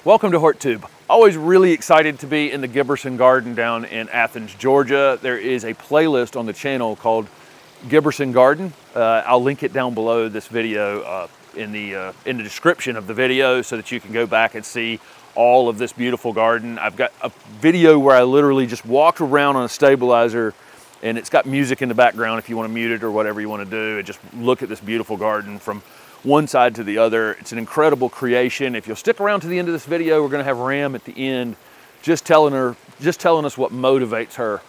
Welcome to HortTube. Always really excited to be in the Giberson Garden down in Athens, Georgia. There is a playlist on the channel called Giberson Garden. I'll link it down below this video in the description of the video so that you can go back and see all of this beautiful garden. I've got a video where I literally just walked around on a stabilizer, and it's got music in the background if you want to mute it or whatever you want to do, and just look at this beautiful garden from one side to the other. It's an incredible creation. If you'll stick around to the end of this video, we're going to have Ram at the end just telling us what motivates her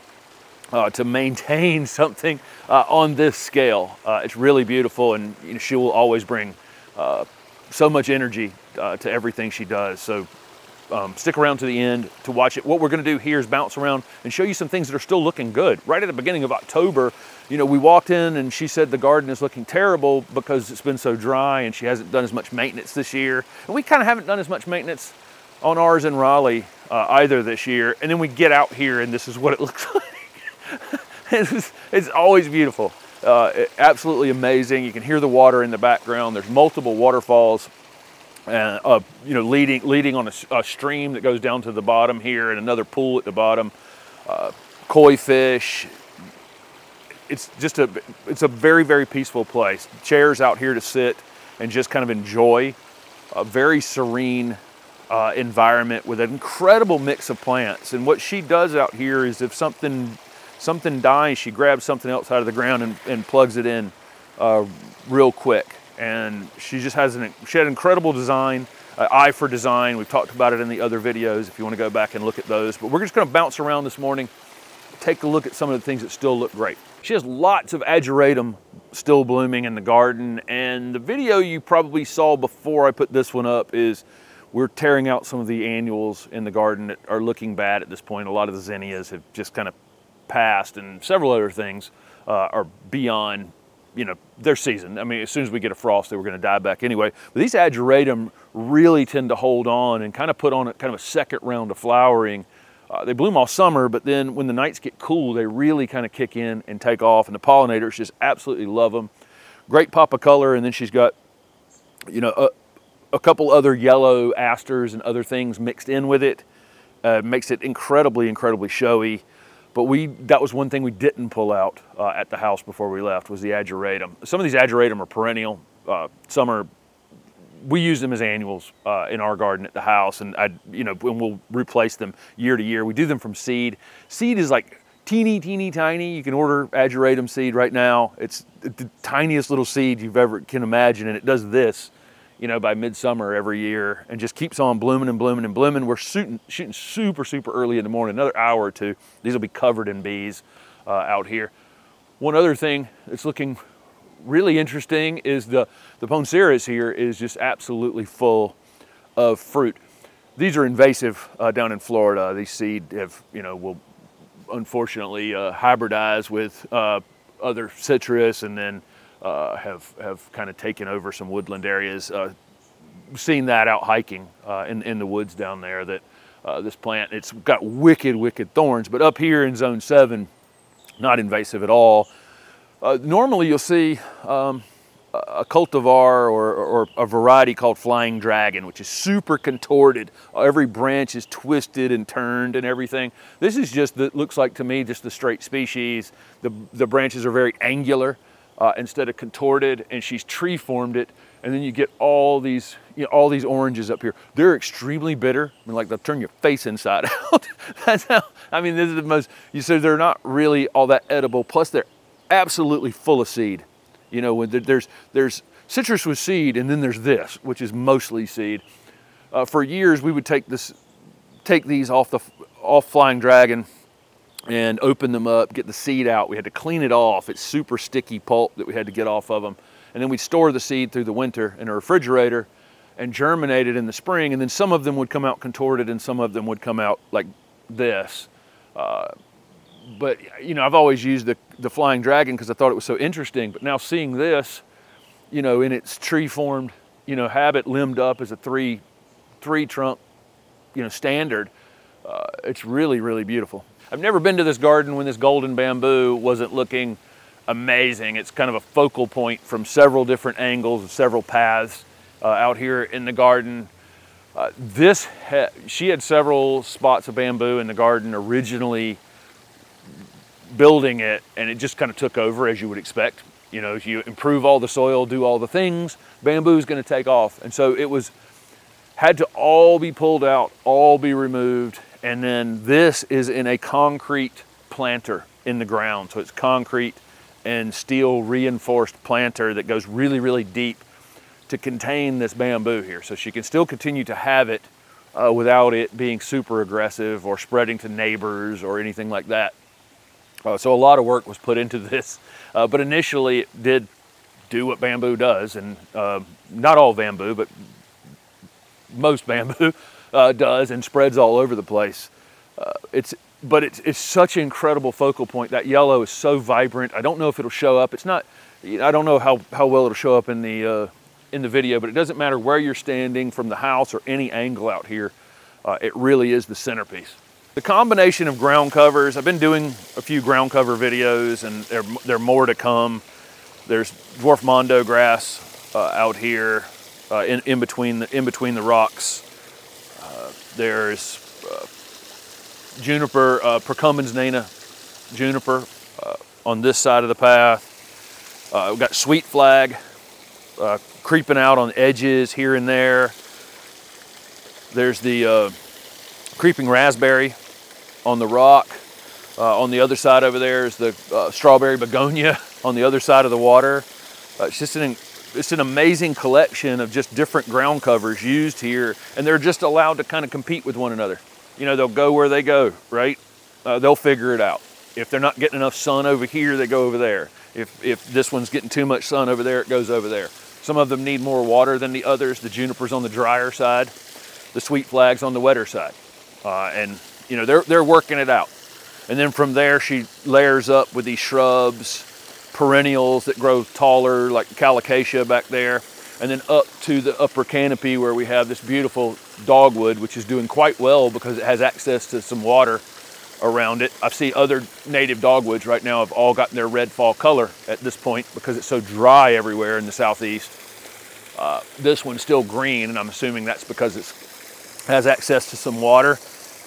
to maintain something on this scale. It's really beautiful, and she will always bring so much energy to everything she does. So stick around to the end to watch it. What we're going to do here is bounce around and show you some things that are still looking good. Right at the beginning of October, we walked in and she said the garden is looking terrible because it's been so dry and she hasn't done as much maintenance this year. And we kind of haven't done as much maintenance on ours in Raleigh either this year. And then we get out here and this is what it looks like. It's always beautiful. Absolutely amazing. You can hear the water in the background. There's multiple waterfalls leading on a stream that goes down to the bottom here, and another pool at the bottom. Koi fish. It's a very, very peaceful place. Chairs out here to sit and just kind of enjoy a very serene environment with an incredible mix of plants. And what she does out here is if something dies, she grabs something else out of the ground and plugs it in real quick. And she just had an incredible design, eye for design. We've talked about it in the other videos if you want to go back and look at those. But we're just going to bounce around this morning, take a look at some of the things that still look great. She has lots of ageratum still blooming in the garden. And the video you probably saw before I put this one up is we're tearing out some of the annuals in the garden that are looking bad at this point. A lot of the zinnias have just kind of passed, and several other things are beyond their season. I mean, as soon as we get a frost, they were going to die back anyway. But these ageratum really tend to hold on and kind of put on kind of a second round of flowering. They bloom all summer, but then when the nights get cool, they really kind of kick in and take off. And the pollinators just absolutely love them. Great pop of color, and then she's got, a couple other yellow asters and other things mixed in with it. Makes it incredibly, incredibly showy. But that was one thing we didn't pull out at the house before we left, was the ageratum. Some of these ageratum are perennial. We use them as annuals in our garden at the house, and we'll replace them year to year. We do them from seed. Seed is like teeny, teeny, tiny. You can order ageratum seed right now. It's the tiniest little seed you've ever can imagine, and it does this, by midsummer every year, and just keeps on blooming and blooming and blooming. We're shooting super, super early in the morning, another hour or two. These will be covered in bees out here. One other thing that's looking really interesting is the Poncirus here is just absolutely full of fruit. These are invasive down in Florida. These seed will unfortunately hybridize with other citrus, and then have kind of taken over some woodland areas. Seen that out hiking in the woods down there, that this plant, it's got wicked, wicked thorns, but up here in zone 7, not invasive at all. Normally you'll see a cultivar or a variety called Flying Dragon, which is super contorted. Every branch is twisted and turned and everything. This is just, looks like to me, just the straight species. The branches are very angular instead of contorted, and she's tree formed it, and then you get all these oranges up here. They're extremely bitter. I mean, like, they'll turn your face inside out. That's how, this is the most, so they're not really all that edible, plus they're absolutely full of seed. When there's citrus with seed, and then there's this, which is mostly seed. For years, we would take these off Flying Dragon and open them up, get the seed out. We had to clean it off. It's super sticky pulp that we had to get off of them. And then we'd store the seed through the winter in a refrigerator and germinate it in the spring. And then some of them would come out contorted and some of them would come out like this. But I've always used the Flying Dragon because I thought it was so interesting. But now seeing this, in its tree formed, habit, limbed up as a three trunk, standard, it's really, really beautiful. I've never been to this garden when this golden bamboo wasn't looking amazing. It's kind of a focal point from several different angles and several paths out here in the garden. She had several spots of bamboo in the garden originally building it, and it just kind of took over, as you would expect. You know, if you improve all the soil, do all the things, bamboo is going to take off. And so it had to all be pulled out, all be removed. And then this is in a concrete planter in the ground. So it's concrete and steel reinforced planter that goes really, really deep to contain this bamboo here. So she can still continue to have it without it being super aggressive or spreading to neighbors or anything like that. So a lot of work was put into this, but initially it did do what bamboo does, and not all bamboo, but most bamboo does, and spreads all over the place. It's such an incredible focal point. That yellow is so vibrant. I don't know if it'll show up. It's not. I don't know how well it'll show up in the video, but it doesn't matter where you're standing from the house or any angle out here. It really is the centerpiece. The combination of ground covers, I've been doing a few ground cover videos, and there are more to come. There's dwarf mondo grass out here in between the rocks. There's juniper, Percummins nana juniper on this side of the path. We've got sweet flag creeping out on the edges here and there. There's the creeping raspberry on the rock. On the other side over there is the strawberry begonia on the other side of the water. It's just an amazing collection of just different ground covers used here, and they're just allowed to kind of compete with one another. You know, they'll go where they go, right? They'll figure it out. If they're not getting enough sun over here, they go over there. If this one's getting too much sun over there, it goes over there. Some of them need more water than the others. The juniper's on the drier side, the sweet flag's on the wetter side. And you know, they're working it out. And then from there, she layers up with these shrubs, perennials that grow taller, like colocasia back there, and then up to the upper canopy where we have this beautiful dogwood, which is doing quite well because it has access to some water around it. I see other native dogwoods right now have all gotten their red fall color at this point because it's so dry everywhere in the southeast. This one's still green, and I'm assuming that's because it has access to some water.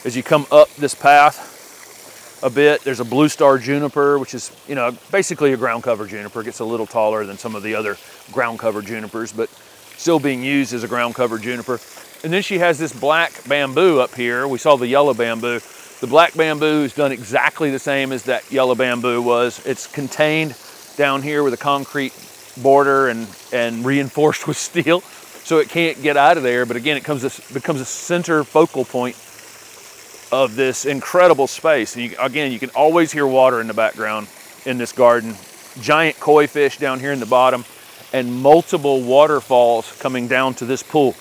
As you come up this path a bit, there's a blue star juniper, which is, you know, basically a ground cover juniper. It gets a little taller than some of the other ground cover junipers, but still being used as a ground cover juniper. And then she has this black bamboo up here. We saw the yellow bamboo. The black bamboo is done exactly the same as that yellow bamboo was. It's contained down here with a concrete border and reinforced with steel, so it can't get out of there. But again, it becomes a center focal point of this incredible space. And again, you can always hear water in the background in this garden. Giant koi fish down here in the bottom, and multiple waterfalls coming down to this pool.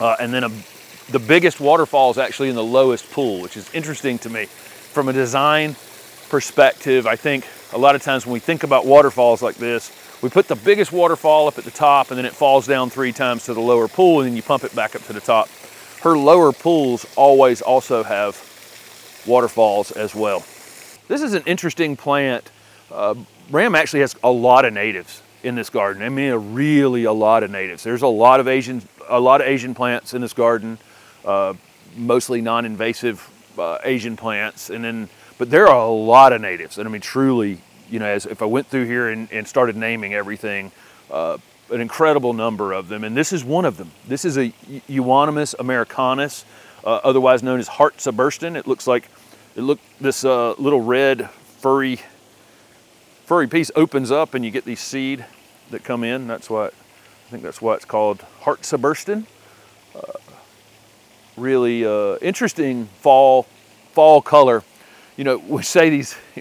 And then the biggest waterfall is actually in the lowest pool, which is interesting to me. From a design perspective, I think a lot of times when we think about waterfalls like this, we put the biggest waterfall up at the top, and then it falls down 3 times to the lower pool, and then you pump it back up to the top. Her lower pools always also have waterfalls as well. This is an interesting plant. Ram actually has a lot of natives in this garden. I mean, really a lot of natives. There's a lot of Asian plants in this garden, mostly non-invasive Asian plants, but there are a lot of natives. And I mean, truly, you know, if I went through here and started naming everything, an incredible number of them, and this is one of them. This is a Euonymus americanus, otherwise known as HortTube. This little red furry piece opens up, and you get these seed that come in. I think that's why it's called HortTube. Really interesting fall color. You know,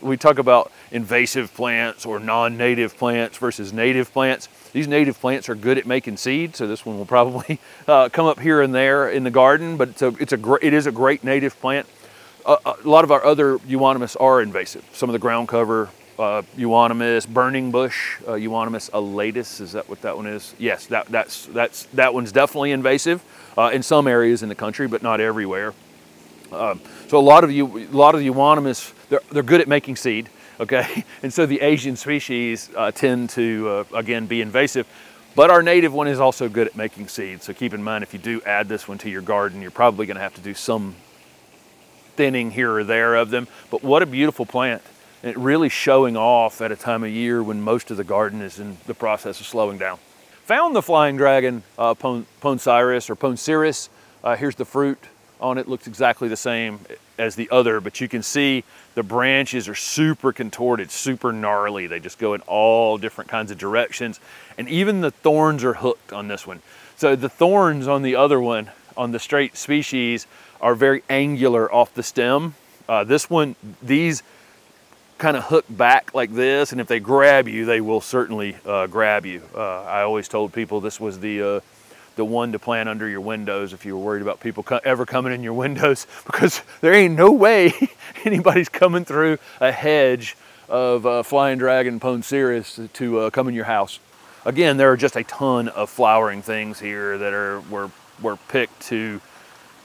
we talk about invasive plants or non-native plants versus native plants. These native plants are good at making seed, so this one will probably come up here and there in the garden, but it is a great native plant. A lot of our other Euonymus are invasive. Some of the ground cover, Euonymus, burning bush, Euonymus elatus, is that what that one is? Yes, that one's definitely invasive in some areas in the country, but not everywhere. So a lot of the Euonymus, they're good at making seed, okay? And so the Asian species tend to, again, be invasive. But our native one is also good at making seeds. So keep in mind, if you do add this one to your garden, you're probably gonna have to do some thinning here or there of them. But what a beautiful plant. And it really showing off at a time of year when most of the garden is in the process of slowing down. Found the flying dragon Poncirus or Poncirus. Here's the fruit on it. Looks exactly the same as the other, but you can see the branches are super contorted, super gnarly. They just go in all different kinds of directions. And even the thorns are hooked on this one. So the thorns on the other one, on the straight species, are very angular off the stem. This one, these kind of hook back like this, and if they grab you, they will certainly grab you. I always told people this was the one to plant under your windows if you were worried about people ever coming in your windows, because there ain't no way anybody's coming through a hedge of flying dragon Poncirus to come in your house. Again, there are just a ton of flowering things here that were picked to,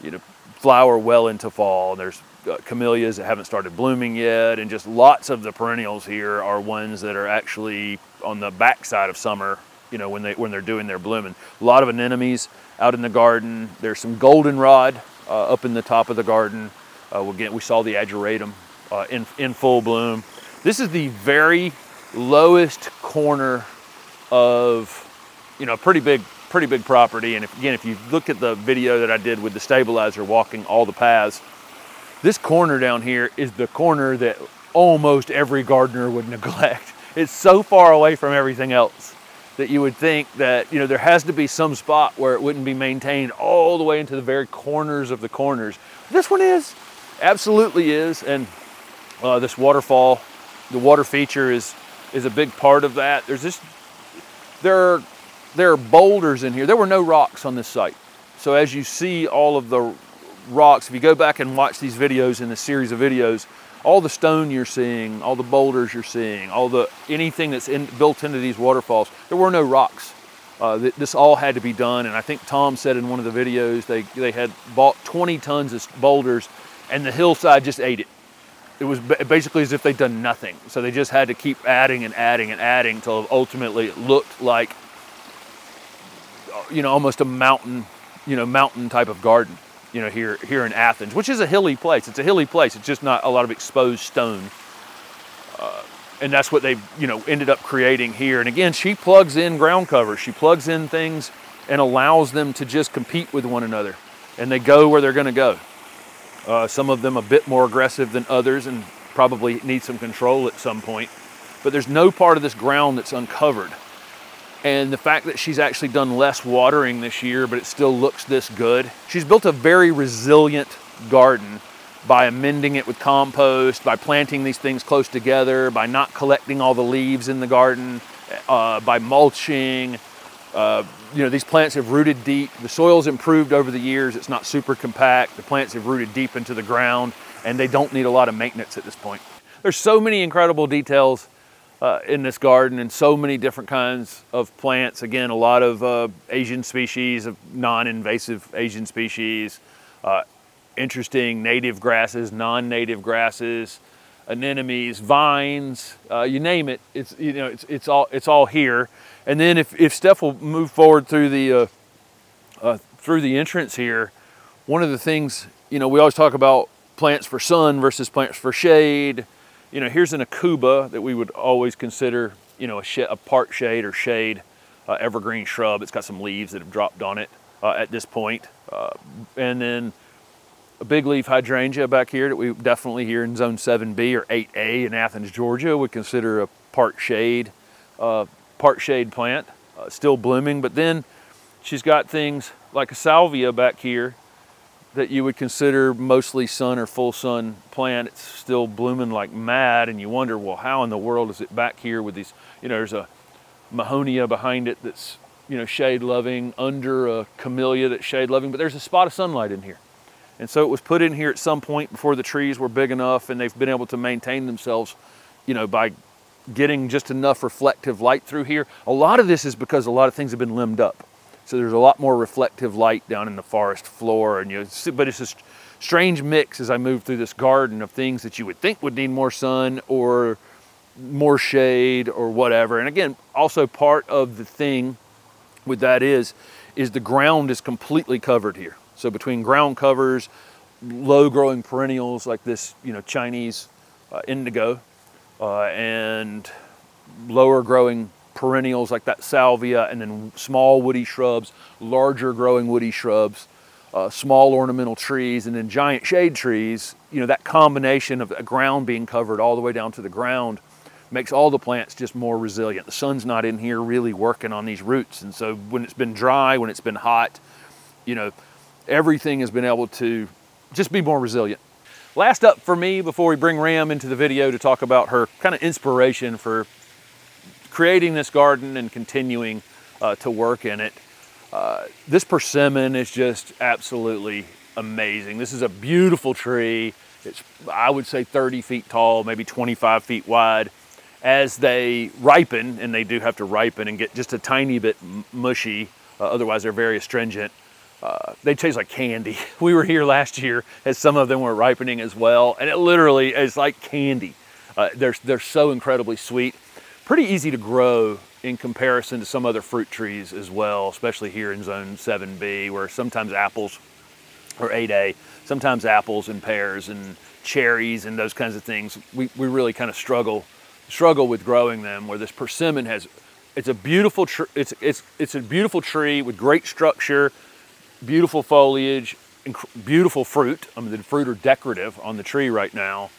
you know, flower well into fall. There's camellias that haven't started blooming yet, and just lots of the perennials here are ones that are actually on the backside of summer, you know, when they're doing their blooming. A lot of anemones out in the garden. There's some goldenrod up in the top of the garden. We saw the ageratum in full bloom. This is the very lowest corner of, you know, pretty big property. And if you look at the video that I did with the stabilizer walking all the paths, this corner down here is the corner that almost every gardener would neglect. It's so far away from everything else that you would think that, you know, there has to be some spot where it wouldn't be maintained all the way into the very corners of the corners. This one is, absolutely is. And this waterfall, the water feature is a big part of that. There are boulders in here. There were no rocks on this site. So as you see all of the rocks, if you go back and watch these videos in the series of videos, all the stone you're seeing, all the boulders you're seeing, anything that's built into these waterfalls, there were no rocks. This all had to be done, and I think Tom said in one of the videos they had bought 20 tons of boulders, and the hillside just ate it. It was basically as if they'd done nothing. So they just had to keep adding and adding and adding until ultimately it looked like, you know, almost a mountain, you know, mountain type of garden, you know, here in Athens, which is a hilly place. It's a hilly place. It's just not a lot of exposed stone. And that's what they, you know, ended up creating here. And again, she plugs in ground cover. She plugs in things and allows them to just compete with one another. And they go where they're going to go. Some of them a bit more aggressive than others and probably need some control at some point. But there's no part of this ground that's uncovered. And the fact that she's actually done less watering this year, but it still looks this good. She's built a very resilient garden by amending it with compost, by planting these things close together, by not collecting all the leaves in the garden, by mulching. You know, these plants have rooted deep. The soil's improved over the years. It's not super compact. The plants have rooted deep into the ground, and they don't need a lot of maintenance at this point. There's so many incredible details in this garden, and so many different kinds of plants. Again, a lot of Asian species, of non-invasive Asian species, interesting native grasses, non-native grasses, anemones, vines, you name it. It's, you know, it's all here. And then if Steph will move forward through the entrance here, one of the things, you know, we always talk about plants for sun versus plants for shade. You know, here's an acuba that we would always consider, you know, a part shade or shade evergreen shrub. It's got some leaves that have dropped on it at this point. And then a big leaf hydrangea back here that we definitely here in zone 7B or 8A in Athens, Georgia would consider a part shade plant, still blooming. But then she's got things like a salvia back here that you would consider mostly sun or full sun plant. It's still blooming like mad, and you wonder, well, how in the world is it back here with these, you know, there's a mahonia behind it that's, you know, shade loving, under a camellia that's shade loving, but there's a spot of sunlight in here. And so it was put in here at some point before the trees were big enough, and they've been able to maintain themselves, you know, by getting just enough reflective light through here. A lot of this is because a lot of things have been limbed up. So there's a lot more reflective light down in the forest floor, and but it's a strange mix as I move through this garden of things that you would think would need more sun or more shade or whatever. And again, also part of the thing with that is the ground is completely covered here. So between ground covers, low growing perennials like this, you know, Chinese indigo, and lower growing perennials like that salvia, and then small woody shrubs, larger growing woody shrubs, small ornamental trees, and then giant shade trees. You know, that combination of the ground being covered all the way down to the ground makes all the plants just more resilient. The sun's not in here really working on these roots, and so when it's been dry, when it's been hot, you know, everything has been able to just be more resilient. Last up for me, before we bring Ram into the video to talk about her kind of inspiration for creating this garden and continuing to work in it, this persimmon is just absolutely amazing. This is a beautiful tree. It's, I would say, 30 feet tall, maybe 25 feet wide. As they ripen, and they do have to ripen and get just a tiny bit mushy, otherwise they're very astringent, they taste like candy. We were here last year as some of them were ripening as well, and it literally is like candy. They're so incredibly sweet. Pretty easy to grow in comparison to some other fruit trees as well, especially here in zone 7B, where sometimes apples, or 8A, sometimes apples and pears and cherries and those kinds of things, we really kind of struggle with growing them, where this persimmon has, it's a beautiful it's a beautiful tree with great structure, beautiful foliage, beautiful fruit. I mean, the fruit are decorative on the tree right now,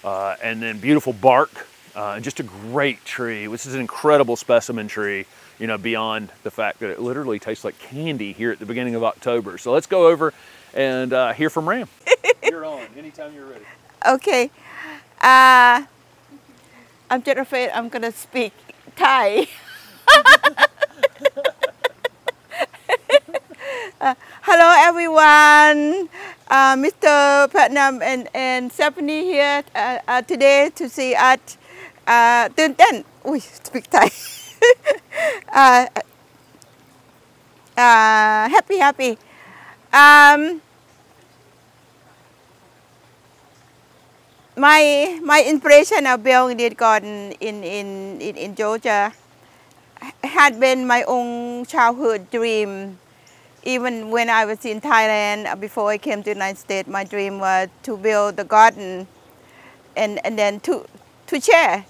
and then beautiful bark, and just a great tree. This is an incredible specimen tree, you know, beyond the fact that it literally tastes like candy here at the beginning of October. So let's go over and hear from Ram. You're on, anytime you're ready. Okay. I'm just afraid I'm going to speak Thai. Hello everyone, Mr. Putnam and Stephanie here today to see us. ตื่นเต้น speak Thai. Happy. My inspiration of building this garden in Georgia had been my own childhood dream. Even when I was in Thailand, before I came to the United States, my dream was to build the garden and then to share.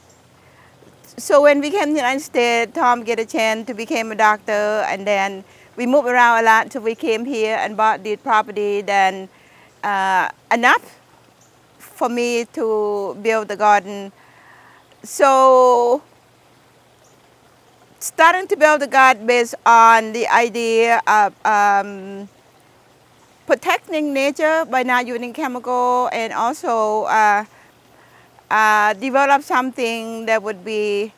So when we came to the United States, Tom get a chance to become a doctor, and then we moved around a lot. So we came here and bought this property, then enough for me to build the garden. So starting to build the garden based on the idea of protecting nature by not using chemical, and also develop something that would be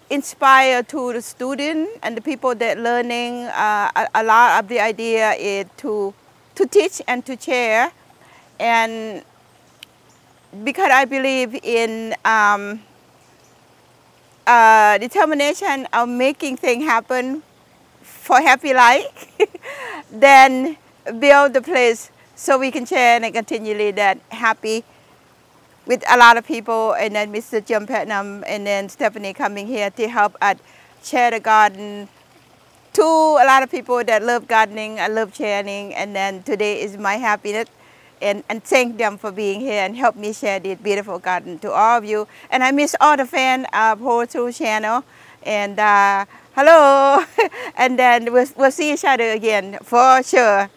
inspired to the student and the people that learning. A lot of the idea is to teach and to share, and because I believe in determination of making things happen for happy life, then build the place so we can share and continually that happy with a lot of people, and then Mr. Jim Putnam and then Stephanie coming here to help us share the garden to a lot of people that love gardening, I love sharing, and then today is my happiness. And thank them for being here and help me share this beautiful garden to all of you. And I miss all the fans of HortTube channel. And hello, and then we'll see each other again for sure.